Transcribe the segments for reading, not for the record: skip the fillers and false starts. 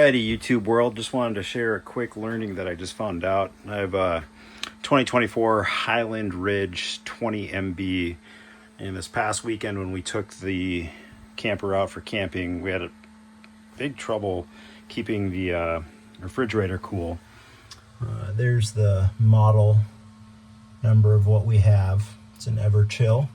Alrighty, YouTube world, just wanted to share a quick learning that I just found out. I have a 2024 Highland Ridge 20 MB, and this past weekend when we took the camper out for camping, we had a big trouble keeping the refrigerator cool. There's the model number of what we have. It's an Everchill.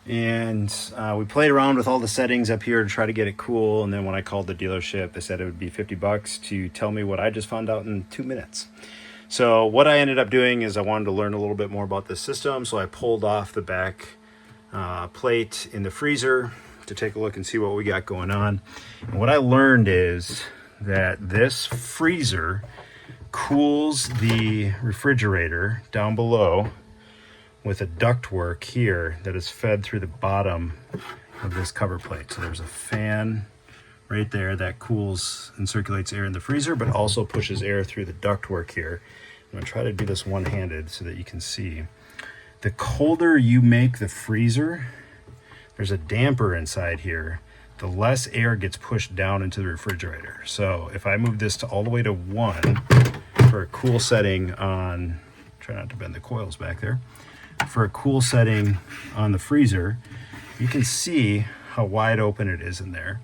And we played around with all the settings up here to try to get it cool, and then when I called the dealership, they said it would be $50 to tell me what I just found out in 2 minutes. So what I ended up doing is I wanted to learn a little bit more about this system, so I pulled off the back plate in the freezer to take a look and see what we got going on. And what I learned is that this freezer cools the refrigerator down below with a ductwork here that is fed through the bottom of this cover plate. So there's a fan right there that cools and circulates air in the freezer, but also pushes air through the ductwork here. I'm gonna try to do this one-handed so that you can see. The colder you make the freezer, there's a damper inside here, the less air gets pushed down into the refrigerator. So if I move this to all the way to 1 for a cool setting on, try not to bend the coils back there, for a cool setting on the freezer, you can see how wide open it is in there.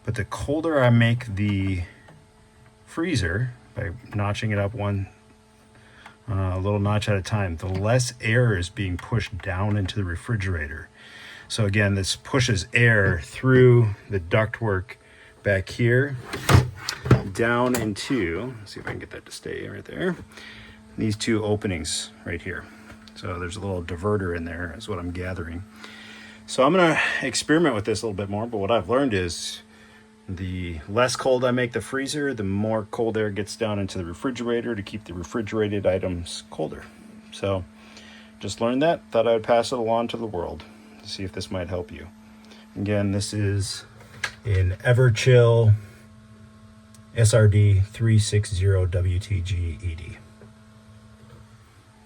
But the colder I make the freezer, by notching it up one little notch at a time, the less air is being pushed down into the refrigerator. So again, this pushes air through the ductwork back here down into, let's see if I can get that to stay right there, these two openings right here. So there's a little diverter in there, is what I'm gathering. So I'm gonna experiment with this a little bit more, but what I've learned is the less cold I make the freezer, the more cold air gets down into the refrigerator to keep the refrigerated items colder. So just learned that, thought I would pass it along to the world to see if this might help you. Again, this is an Everchill SRD-360WTG-ED.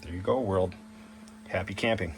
There you go, world. Happy camping.